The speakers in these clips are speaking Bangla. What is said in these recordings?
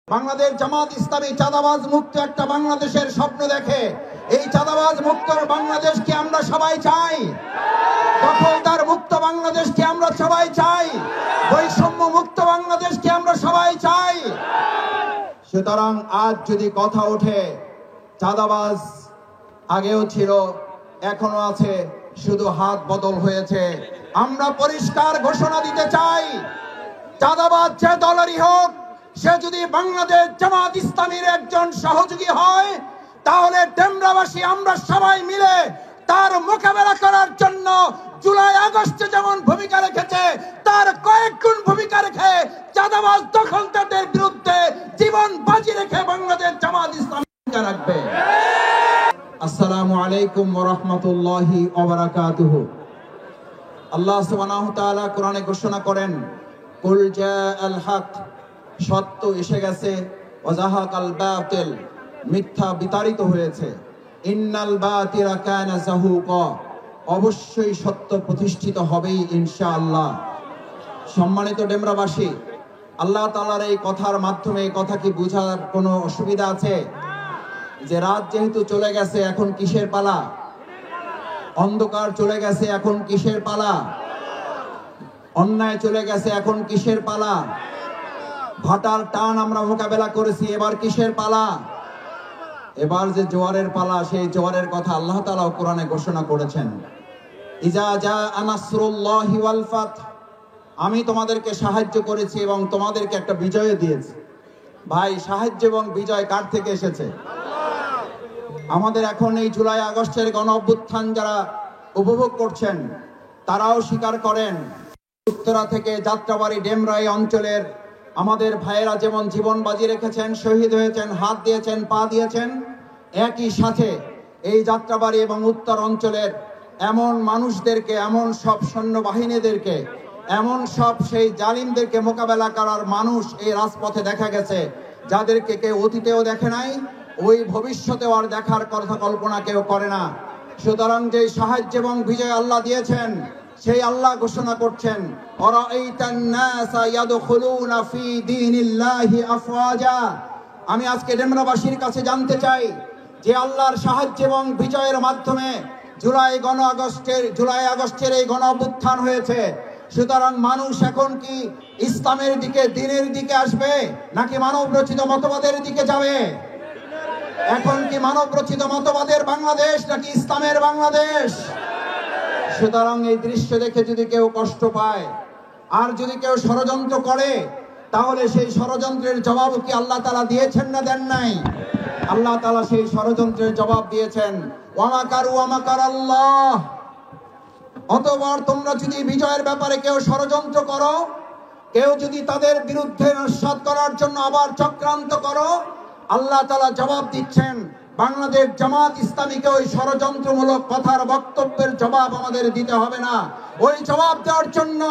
বাংলাদেশ জামাত ইসলামী চাঁদাবাজ মুক্ত একটা বাংলাদেশের স্বপ্ন দেখে। এই চাঁদাবাজ মুক্ত বাংলাদেশকে আমরা সবাই চাই, দখলদার মুক্ত বাংলাদেশকে আমরা সবাই চাই, বৈষম্য মুক্ত বাংলাদেশকে আমরা সবাই চাই। সুতরাং আজ যদি কথা ওঠে, চাঁদাবাজ আগেও ছিল, এখনো আছে, শুধু হাত বদল হয়েছে। আমরা পরিষ্কার ঘোষণা দিতে চাই, চাঁদাবাজ যে দলেরই হোক, সে যদি বাংলাদেশ জামাত ইসলামীর একজন সহযোগী হয়, তাহলে ডেমরাবাসী আমরা সবাই মিলে তার মোকাবেলা করার জন্য জুলাই আগস্টে যেমন ভূমিকা রেখেছে, তার কয়েক গুণ ভূমিকা রেখে চাঁদাবাজ দখলদারদের বিরুদ্ধে জীবন বাজি রেখে বাংলাদেশ জামাত ইসলামী ভূমিকা রাখবে। আসসালামু আলাইকুম ওয়া রাহমাতুল্লাহি ওয়া বারাকাতুহু। আল্লাহ সুবহানাহু ওয়া তাআলা কোরআনে ঘোষণা করেন, কুল জাআল হক, সত্য এসে গেছে, ওয়াজাহাকাল বাতিল, মিথ্যা বিতাড়িত হয়েছে, ইন্নাল বাতিলা কানা যাহুকা, অবশ্যই সত্য প্রতিষ্ঠিত হবেই ইনশাআল্লাহ। সম্মানিত ডেমরাবাসী, আল্লাহ তাআলার এই কথার মাধ্যমে এই কথা কি বোঝার কোনো অসুবিধা আছে? যে রাত যেহেতু চলে গেছে, এখন কিসের পালা? অন্ধকার চলে গেছে, এখন কিসের পালা? অন্যায় চলে গেছে, এখন কিসের পালা? ভাটার টান আমরা মোকাবেলা করেছি, এবার কিসের পালা? এবার যে জোয়ারের পালা, সেই জোয়ারের কথা আল্লাহ তাআলা কোরআনে ঘোষণা করেছেন, ইজা জাআ নাসরুল্লাহি ওয়াল ফাত, আমি তোমাদেরকে সাহায্য করেছি এবং তোমাদেরকে একটা বিজয় দিয়েছি। ভাই, সাহায্য এবং বিজয় কার থেকে এসেছে? আমাদের এখন এই জুলাই আগস্টের গণ অভ্যুত্থান যারা উপভোগ করছেন, তারাও স্বীকার করেন, উত্তরা থেকে যাত্রাবাড়ি ডেমরা এই অঞ্চলের আমাদের ভাইয়েরা যেমন জীবন বাজি রেখেছেন, শহীদ হয়েছেন, হাত দিয়েছেন, পা দিয়েছেন, একই সাথে এই যাত্রাবাড়ি এবং উত্তর অঞ্চলের এমন মানুষদেরকে, এমন সব সৈন্যবাহিনীদেরকে, এমন সব সেই জালিমদেরকে মোকাবেলা করার মানুষ এই রাজপথে দেখা গেছে, যাদেরকে কেউ অতীতেও দেখে নাই, ওই ভবিষ্যতেও আর দেখার কথা কল্পনা কেউ করে না। সুতরাং যে সাহায্য এবং বিজয় আল্লাহ দিয়েছেন, সেই আল্লাহ ঘোষণা করছেন, আমি আজকে ডেমরাবাসীর কাছে জানতে চাই যে আল্লাহর সাহায্য এবং বিজয়ের মাধ্যমে জুলাই আগস্টের এই গণ অভ্যুত্থান হয়েছে। সুতরাং মানুষ এখন কি ইসলামের দিকে, দ্বীনের দিকে আসবে, নাকি মানব রচিত মতবাদের দিকে যাবে? এখন কি মানব রচিত মতবাদের বাংলাদেশ নাকি ইসলামের বাংলাদেশ? সুতরাং এই দৃশ্য দেখে যদি কেউ কষ্ট পায়, আর যদি কেউ ষড়যন্ত্র করে, তাহলে সেই ষড়যন্ত্রের জবাব কি আল্লাহ তাআলা দিয়েছেন না দেন নাই? আল্লাহ তাআলা সেই ষড়যন্ত্রের জবাব দিয়েছেন, ওয়া মাকারু ওয়া মাকারাল্লাহ। অতঃপর তোমরা যদি বিজয়ের ব্যাপারে কেউ ষড়যন্ত্র করো, কেউ যদি তাদের বিরুদ্ধে নস্যাৎ করার জন্য আবার চক্রান্ত করো, আল্লাহ তাআলা জবাব দিচ্ছেন, বাংলাদেশ জামাত ইসলামীকে ওই ষড়যন্ত্রমূলক কথার বক্তব্যের জবাব আমাদের দিতে হবে না। ওই জবাব দেওয়ার জন্য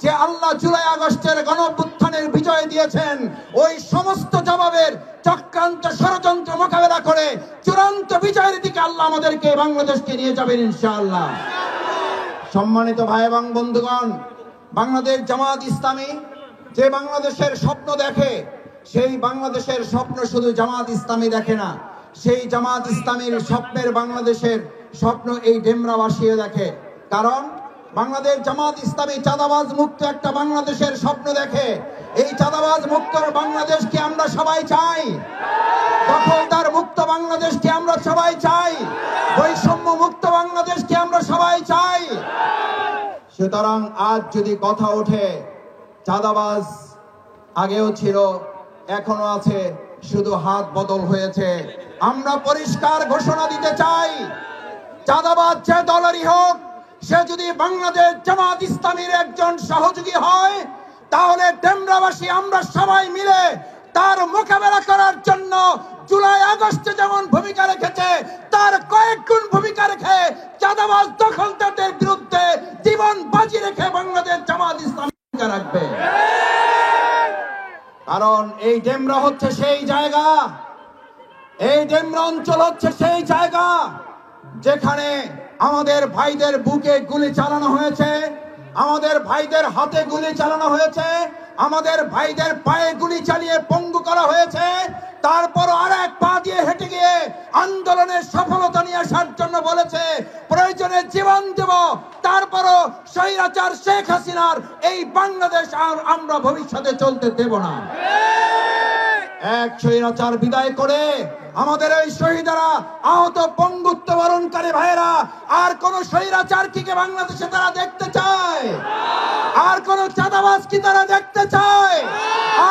যে আল্লাহ জুলাই আগস্টের গণঅভ্যুত্থানের বিজয় দিয়েছেন, ওই সমস্ত জবাবের চক্রান্ত ষড়যন্ত্র মোকাবেলা করে চূড়ান্ত বিজয়ের দিকে আল্লাহ আমাদেরকে বাংলাদেশকে নিয়ে যাবেন ইনশাআল্লাহ। সম্মানিত ভাই এবং বন্ধুগণ, বাংলাদেশ জামাত ইসলামী যে বাংলাদেশের স্বপ্ন দেখে, সেই বাংলাদেশের স্বপ্ন শুধু জামাত ইসলামী দেখে না, সেই জামাত ইসলামীর স্বপ্নের বাংলাদেশের স্বপ্ন এই ডেমরাবাসীও দেখে। কারণ বাংলাদেশ জামাত ইসলামী চাঁদাবাজ মুক্ত একটা বাংলাদেশের স্বপ্ন দেখে। এই চাঁদাবাজ মুক্ত বাংলাদেশকে আমরা সবাই চাই, দখলদার মুক্ত বাংলাদেশকে আমরা সবাই চাই, বৈষম্য মুক্ত বাংলাদেশকে আমরা সবাই চাই। সুতরাং আজ যদি কথা ওঠে, চাঁদাবাজ আগেও ছিল, এখনো আছে, শুধু হাত বদল হয়েছে। আমরা পরিষ্কার ঘোষণা দিতে চাই, চাঁদাবাজ যে দলেরই হোক, সে যদি বাংলাদেশ জামাত ইসলামীর একজন সহযোগী হয়, তাহলে ডেমরাবাসী আমরা সবাই মিলে তার মোকাবেলা করার জন্য জুলাই আগস্টে যেমন ভূমিকা রেখেছে, তার কয়েক গুণ ভূমিকা রেখে চাঁদাবাজ দখলদারদের বিরুদ্ধে জীবন বাজি রেখে বাংলাদেশ জামাত ইসলামী ভূমিকা রাখবে। কারণ এই ডেমরা হচ্ছে সেই জায়গা, এই ডেমরা অঞ্চল হচ্ছে সেই জায়গা যেখানে আমাদের ভাইদের বুকে গুলি চালানো হয়েছে, আমাদের ভাইদের হাতে গুলি চালানো হয়েছে, আমাদের ভাইদের পায়ে গুলি চালিয়ে পঙ্গু করা হয়েছে, তারপর আর এক পা দিয়ে হেঁটে গিয়ে আন্দোলনের সফলতা নিয়ে আসার জন্য বলেছে প্রয়োজনে জীবন দেব, তারপরও স্বৈরাচার শেখ হাসিনার এই বাংলাদেশ আর আমরা ভবিষ্যতে চলতে দেব না। এক স্বৈরাচার বিদায় করে আমাদের এই শহীদরা, আহত পঙ্গুত্ব বরণকারী ভাইয়েরা আর কোন স্বৈরাচার কি বাংলাদেশে তারা দেখতে চায়? আর কোন চাঁদাবাজ কি তারা দেখতে চায়?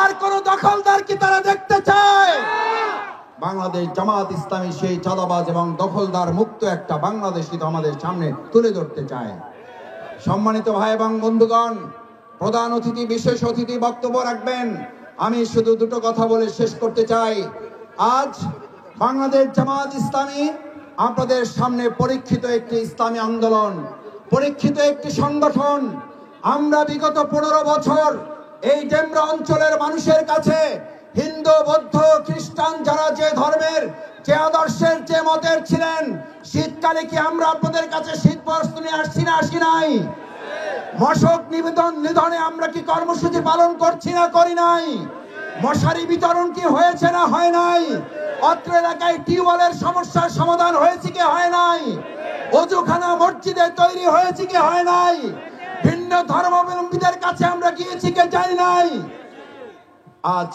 আর কোন দখলদার কি তারা দেখতে চায়? বাংলাদেশ জামাত ইসলামী সেই চাঁদাবাজ এবং দখলদার মুক্ত একটা বাংলাদেশই তো আমাদের সামনে তুলে ধরতে চায়। সম্মানিত ভাই এবং বন্ধুগণ, প্রধান অতিথি বিশেষ অতিথি বক্তব্য রাখবেন। আমি শুধু দুটো কথা বলে শেষ করতে চাই। আজ বাংলাদেশ জামাত ইসলামী আপনাদের সামনে পরীক্ষিত একটি ইসলামী আন্দোলন, পরীক্ষিত একটি সংগঠন। আমরা বিগত 15 বছর এই ডেমরা অঞ্চলের মানুষের কাছে হিন্দু, বৌদ্ধ, খ্রিস্টান যারা যে ধর্মের, যে আদর্শের, যে মতের ছিলেন, শীতকালে কি আমরা আপনাদের কাছে শীত বস্ত্র নিয়ে আসছি না আসি নাই? মশক নিধনে আমরা কি কর্মসূচি পালন করছি না করি নাই? মশারি বিতরণ কি হয়েছে না হয় নাই? অত্র এলাকায় টিউবওয়েলের সমস্যার সমাধান হয়েছে কি হয় নাই? ওযুখানা মসজিদে তৈরি হয়েছে কি হয় নাই? ভিন্ন ধর্মাবলম্বীদের কাছে আমরা গিয়েছি কি যাই নাই? আজ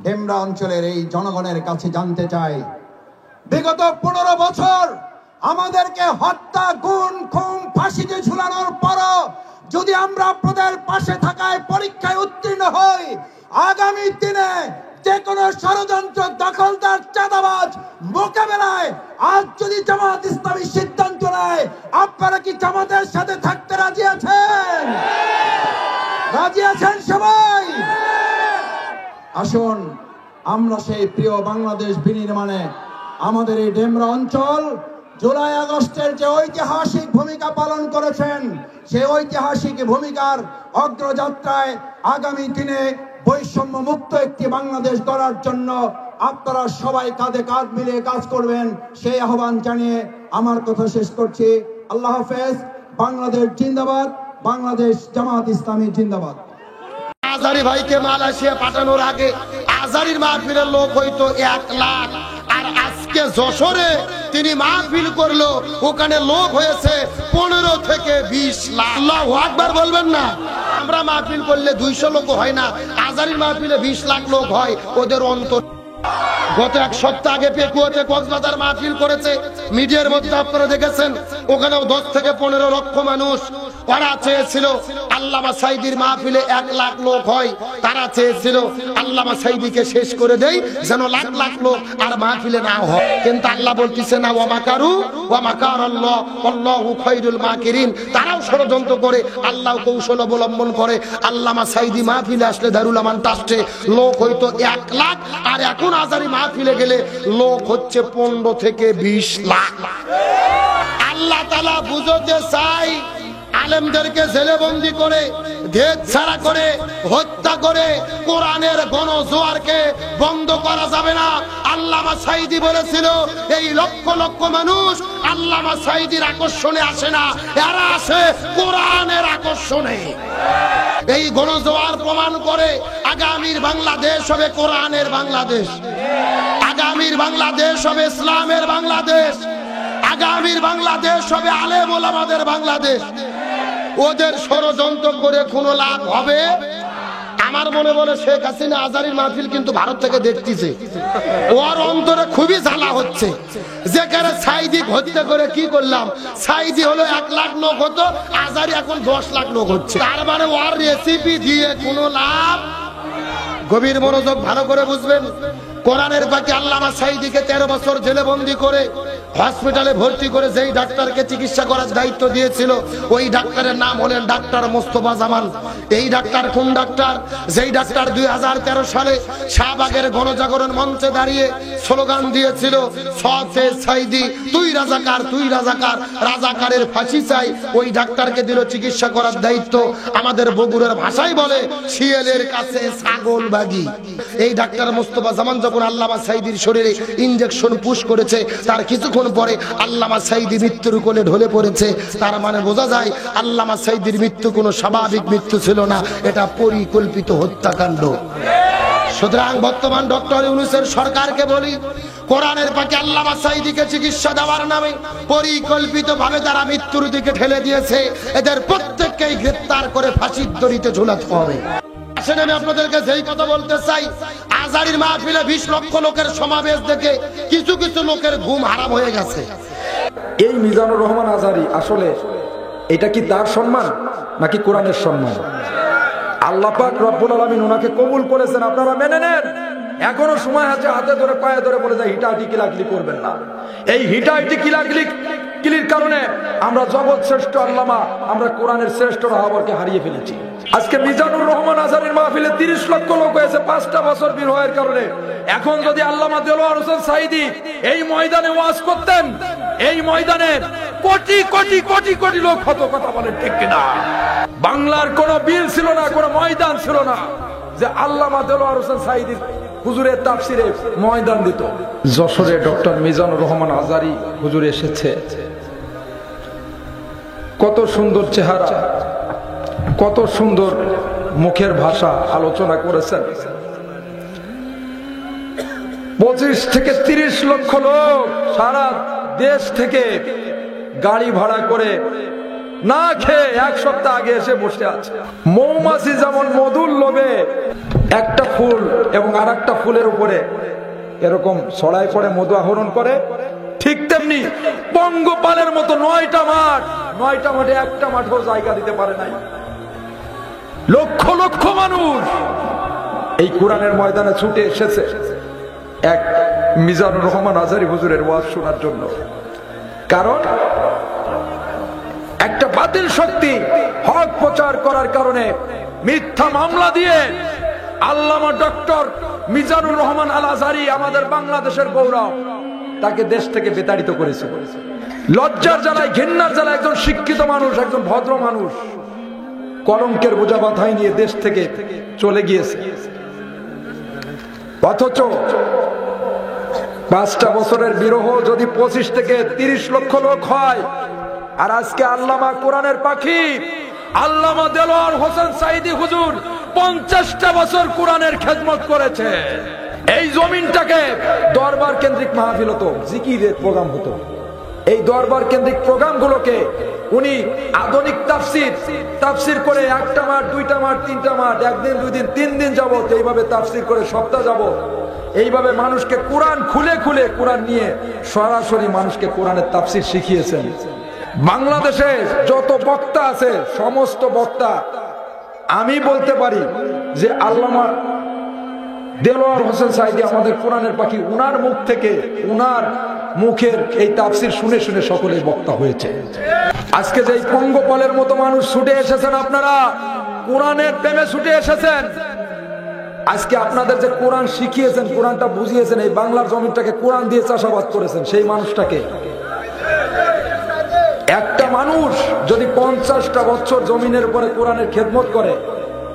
ডেমরা অঞ্চলের এই জনগণের কাছে জানতে চাই, বিগত 15 বছর আমাদেরকে হত্যা, গুম, খুন, ফাঁসিতে ঝুলানোর পরও যদি আমরা আপনাদের পাশে থাকায় পরীক্ষায় উত্তীর্ণ হই, আগামী দিনে যে কোনো ষড়যন্ত্র, দখলদার, চাঁদাবাজ মোকাবেলায় আজ যদি জামাত ইসলামী সিদ্ধান্ত নেয়, আপনারা কি জামাতের সাথে থাকতে রাজি আছেন? রাজি আছেন সবাই? আসুন আমরা সেই প্রিয় বাংলাদেশ বিনির্মাণে আমাদের এই ডেমরা অঞ্চল জুলাই আগস্টের যে ঐতিহাসিক ভূমিকা পালন করেছেন, সেই ঐতিহাসিক ভূমিকার অগ্রযাত্রায় আগামী দিনে বৈষম্য মুক্ত একটি বাংলাদেশ গড়ার জন্য আপনারা সবাই কাঁধে কাঁধ মিলিয়ে কাজ করবেন, সেই আহ্বান জানিয়ে আমার কথা শেষ করছি। আল্লাহ হাফেজ। বাংলাদেশ জিন্দাবাদ, বাংলাদেশ জামাত ইসলামী জিন্দাবাদ। আজারি ভাইকে মালয়েশিয়া পাঠানোর আগে আজারির মাহফিলের লোক হয়তো 1 লাখ, আর আজকে যশোরে তিনি মাহফিল করলো, ওখানে লোক হয়েছে 15 থেকে 20 লাখ। আল্লাহু আকবার বলবেন না? আমরা মাহফিল করলে 200 লোক হয় না, আজারির মাহফিলে 20 লাখ লোক হয়। ওদের অন্তর গত 1 সপ্তাহ আগে পেকুয়াতে কক্সবাজার মাহফিল করেছে, মিডিয়ার মধ্যে আপনারা দেখেছেন, ওখানেও 10 থেকে 15 লক্ষ মানুষ। তারা চেয়েছিল আল্লামা সাঈদীর মাহফিলে 1 লাখ লোক হয়, তারা চেয়েছিল আল্লামা সাঈদীকে শেষ করে দেই যেন লাখ লাখ লোক আর মাহফিলে না হয়। কিন্তু আল্লাহ বলতেছে না, ওয়া মাকারু ওয়া মাকারাল্লাহ আল্লাহু খায়রুল মাকিরিন। তারাও ষড়যন্ত্র করে, আল্লাহ কৌশল অবলম্বন করে। আল্লামা সাঈদী মাহফিলে আসলে দারুল আমান ট্রাস্টে লোক হয়তো 1 লাখ, আর এখন আজারি মাহফিলে গেলে লোক হচ্ছে 15 থেকে 20 লাখ। আল্লাহ তাআলা বুঝতে চাই, আলেমদেরকে জেলেবন্দি করে, ঘের ছাড়া করে, হত্যা করে কোরআনের গণজোয়ারকে বন্ধ করা যাবে না। আল্লামা সাঈদী বলেছিল, এই লক্ষ লক্ষ মানুষ আল্লামা সাঈদীর আকর্ষণে আসে না, এরা আসে কোরআনের আকর্ষণে। এই গণজোয়ার প্রমাণ করে আগামীর বাংলাদেশ হবে কোরআনের বাংলাদেশ, আগামীর বাংলাদেশ হবে ইসলামের বাংলাদেশ, আগামীর বাংলাদেশ হবে আলেম ওলামাদের বাংলাদেশ। ওদের ষড়যন্ত্র করে কোনো লাভ হবে? আমার মনে বলে শেখ হাসিনা আজারির মাহফিল কিন্তু ভারত থেকে দেখতেছে, ওর অন্তরে খুবই জ্বালা হচ্ছে। যেখানে সাঈদী হত্যা করে কি করলাম, সাঈদী হলো 1 লাখ লোক হতো, আজারি এখন 10 লাখ লোক হচ্ছে। তার মানে ওর রেসিপি দিয়ে কোনো লাভ। গভীর মনোযোগ ভালো করে বুঝবেন। কোরআনের পাকে আল্লামা সাঈদীকে 13 বছর জেলে বন্দী করে হসপিটালে ভর্তি করে যেই ডাক্তারকে চিকিৎসা করার দায়িত্ব দিয়েছিল, ওই ডাক্তারের নাম হলেন ডাক্তার মোস্তফা জামান। এই ডাক্তার কোন ডাক্তার? যেই ডাক্তার 2013 সালে শাহবাগের গণজাগরণ মঞ্চে দাঁড়িয়ে স্লোগান দিয়েছিল, সফে সাঈদী তুই রাজাকার, তুই রাজাকার, রাজাকারের ফাঁসি চাই। ওই ডাক্তারকে দিল চিকিৎসা করার দায়িত্ব। আমাদের বগুড়ার ভাষায় বলে শিয়ালের কাছে ছাগল বাগি। এই ডাক্তার মোস্তফা জামান যখন আল্লামা সাঈদীর শরীরে ইনজেকশন পুশ করেছে, তার কিছুক্ষণ কিছুক্ষণ পরে আল্লামা সাঈদী মৃত্যুর কোলে ঢলে পড়েছে। তার মানে বোঝা যায় আল্লামা সাঈদীর মৃত্যু কোনো স্বাভাবিক মৃত্যু ছিল না, এটা পরিকল্পিত হত্যাকাণ্ড। সুতরাং বর্তমান ডক্টর ইউনূসের সরকারকে বলি, কোরআনের পাকে আল্লামা সাঈদীকে চিকিৎসা দেওয়ার নামে পরিকল্পিতভাবে যারা মৃত্যুর দিকে ঠেলে দিয়েছে, এদের প্রত্যেককেই গ্রেফতার করে ফাঁসির দড়িতে ঝুলাতে হবে। আসেন, আমি আপনাদেরকে যেই কথা বলতে চাই, আজারির মাহফিলে 20 লক্ষ লোকের সমাবেশ দেখে কিছু কিছু লোকের ঘুম হারাম হয়ে গেছে। এই মিজানুর রহমান আজারি আসলে এটা কি তার সম্মান নাকি কোরআনের সম্মান? আল্লাহ পাক রব্বুল আলামিন ওনাকে কবুল করেছেন, আপনারা মেনে নেন। এখনো সময় আছে, হাতে ধরে পায়ে ধরে বলে যায় হিটাহিটি কিলাকিলি করবেন না। এই হিটাহিটি কিলির কারণে আমরা জগৎ শ্রেষ্ঠ আল্লামা, আমরা কোরআনের শ্রেষ্ঠ রাহাবরকে হারিয়ে ফেলেছি। আজকে মিজানুর রহমান আজারির মাহফিলে 30 লক্ষ লোক হয়েছে 5টা বছর বিরহের কারণে। এখন যদি আল্লামা দেলোয়ার হোসেন সাঈদী এই ময়দানে ওয়াজ করতেন, এই ময়দানে কোটি কোটি কোটি কোটি লোক হতো। কথা বলেন ঠিক কিনা? বাংলার কোন বিল ছিল না, কোন ময়দান ছিল না যে আল্লামা দেলোয়ার হোসেন সাঈদী হুজুরের তাফসিরে ময়দান দিত। যশোরে ডক্টর মিজানুর রহমান আজারি হুজুর এসেছে, কত সুন্দর চেহারা, কত সুন্দর মুখের ভাষা, আলোচনা করেছেন। 25 থেকে 30 লক্ষ লোক সারা দেশ থেকে গাড়ি ভাড়া করে না খেয়ে 1 সপ্তাহ আগে এসে বসে আছে। মৌমাছি যেমন মধুর লোভে একটা ফুল এবং আরেকটা ফুলের উপরে এরকম ছড়াই পড়ে মধু আহরণ করে, ঠিক তেমনি পঙ্গপালের মতো 9টা মাঠে একটা মাঠেও জায়গা দিতে পারে নাই। লক্ষ লক্ষ মানুষ এই কোরআনের ময়দানে ছুটে এসেছে এক মিজানুর রহমান আজারি হুজুরের ওয়াজ শোনার জন্য। কারণ একটা বাতিল শক্তি হক প্রচার করার কারণে মিথ্যা মামলা দিয়ে আল্লামা ডক্টর মিজানুর রহমান আল আজারি, আমাদের বাংলাদেশের গৌরব, তাকে দেশ থেকে বিতাড়িত করেছে। লজ্জার জ্বালায়, ঘৃণার জ্বালায় একজন শিক্ষিত মানুষ, একজন ভদ্র মানুষ কলঙ্কের বোঝা মাথায় নিয়ে দেশ থেকে চলে গিয়েছে। অথচ 5টা বছরের বিরহ যদি 25 থেকে 30 লক্ষ লোক হয়, আর আজকে আল্লামা কোরআনের পাখি আল্লামা দেলোয়ার হোসেন সাঈদী হুজুর 50টা বছর কোরআনের খেদমত করেছে। এই জমিনটাকে দরবার কেন্দ্রিক মাহফিল হতো, জিকিরের প্রোগ্রাম হতো। এই দরবার কেন্দ্রিক প্রোগ্রামগুলোকে উনি আধুনিক তাফসির করে 1টা মাঠ, 2টা মাঠ, 3টা মাঠ, 1 দিন 2 দিন 3 দিন যাবত এইভাবে তাফসির করে সপ্তাহ যাবত এইভাবে মানুষকে কোরআন খুলে খুলে কোরআন নিয়ে সরাসরি মানুষকে কোরআনের তাফসির শিখিয়েছেন। বাংলাদেশে যত বক্তা আছে, সমস্ত বক্তা আমি বলতে পারি যে আল্লামা দেলোয়ার হোসেন সাঈদী আমাদের কোরআনের পাখি, উনার মুখ থেকে, উনার মুখের এই তাফসির শুনে শুনে সকলে বক্তা হয়েছে। আজকে যে পঙ্গপালের মতো মানুষ ছুটে এসেছেন, আপনারা কোরআনের প্রেমে ছুটে এসেছেন। আজকে আপনাদের যে কোরআন শিখিয়েছেন, কোরআনটা বুঝিয়েছেন, এই বাংলার জমিটাকে কোরআন দিয়ে চাষাবাদ করেছেন, সেই মানুষটাকে। একটা মানুষ যদি 50টা বছর জমিনের উপরে কোরআনের খেদমত করে,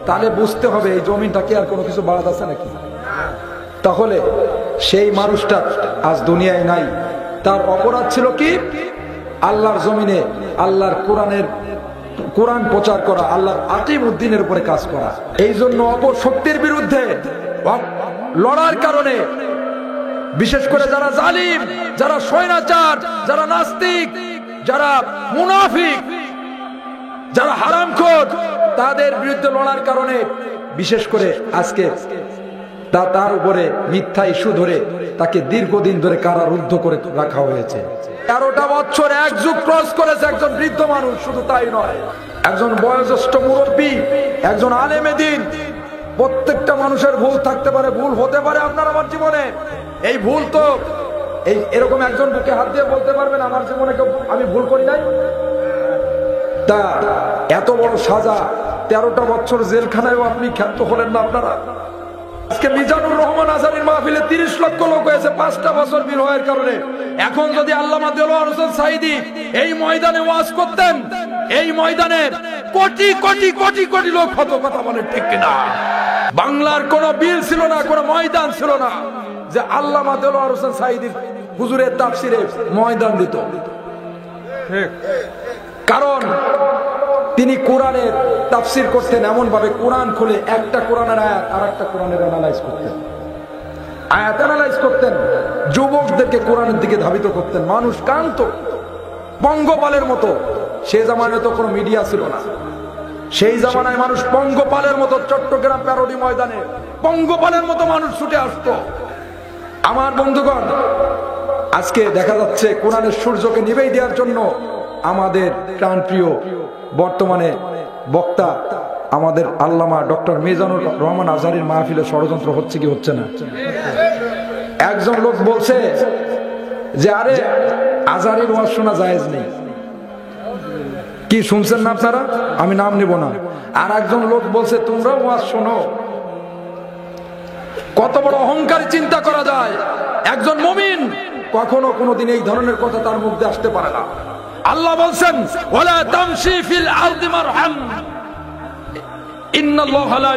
তাহলে বুঝতে হবে এই জমিনটা কি আর কোনো কিছু বাদ আছে নাকি? তাহলে সেই মানুষটা আজ দুনিয়ায় নাই। তার অপরাধ ছিল কি? আল্লাহর জমিনে আল্লাহর কোরআন প্রচার করা, আল্লাহর আকিম উদ্দিনের উপরে কাজ করা। এই জন্য অপর শক্তির বিরুদ্ধে লড়ার কারণে, বিশেষ করে যারা জালিম, যারা স্বৈরাচার, যারা নাস্তিক, যারা মুনাফিক, যারা হারামখোর, তাদের বিরুদ্ধে লড়ার কারণে বিশেষ করে আজকে তার উপরে মিথ্যা ইস্যু ধরে তাকে দীর্ঘদিন ধরে কারারুদ্ধ করে রাখা হয়েছে। 13টা বছর, 1 যুগ ক্রস করেছে একজন বৃদ্ধ মানুষ। শুধু তাই নয়, একজন বয়োজ্যেষ্ঠ মুরব্বী, একজন আলেমে দ্বীন। প্রত্যেকটা মানুষের ভুল থাকতে পারে, ভুল হতে পারে আপনার আমার জীবনে। এই ভুল তো এরকম একজন বুকে হাত দিয়ে বলতে পারবেন আমার জীবনে আমি ভুল করি নাই? তা এত বড় সাজা, 13টা বছর জেলখানায়ও আপনি খ্যাত হলেন না আপনারা। আজকে মিজানুর রহমান আজারির মাহফিলে 30 লক্ষ লোক হয়েছে 5টা বছর বিরহের কারণে। এখন যদি আল্লামা দেলোয়ার হোসেন সাঈদী এই ময়দানে ওয়াজ করতেন, এই ময়দানে কোটি কোটি কোটি কোটি লোক হতো। কথা বলেন ঠিক কিনা? বাংলার কোন বিল ছিল না, কোন ময়দান ছিল না যে আল্লামা দেলোয়ার হোসেন সাঈদীর হুজুরের তাফসিরে ময়দান দিত, কারণ তিনি কোরআনের তাফসির করতেন এমন ভাবে, কোরআন খুলে একটা কোরআনের আয়াত আর একটা কোরআনের অ্যানালাইজ করতেন, আয়াত অ্যানালাইজ করতেন, যুবকদেরকে কোরআনের দিকে ধাবিত করতেন। মানুষ কান্ত পঙ্গপালের মতো। সে জামানায় তো কোনো মিডিয়া ছিল না, সেই জামানায় মানুষ পঙ্গপালের মতো চট্টগ্রাম প্যারোডি ময়দানে পঙ্গপালের মতো মানুষ ছুটে আসতো। আমার বন্ধুগণ, আজকে দেখা যাচ্ছে কোরআনের সূর্যকে নিভেই দেওয়ার জন্য আমাদের প্রাণপ্রিয় বর্তমানে বক্তা আমাদের আল্লামা ডক্টর মিজানুর রহমান আজহারীর মাহফিলে ষড়যন্ত্র হচ্ছে কি হচ্ছে না? একজন লোক বলছে যে আরে আজহারীর ওয়াজ শোনা জায়েজ নেই। কি শুনছেন না আপনারা? আমি নাম নিব না। আর একজন লোক বলছে তোমরা ওয়াজ শোনো। কত বড় অহংকারী চিন্তা করা যায়! একজন মুমিন কখনো কোনোদিন এই ধরনের কথা তার মধ্যে আসতে পারে না। আল্লাহ বলছেন ওয়ালা তামশি ফিল আরদি মারহাম ইন্নাল্লাহা লা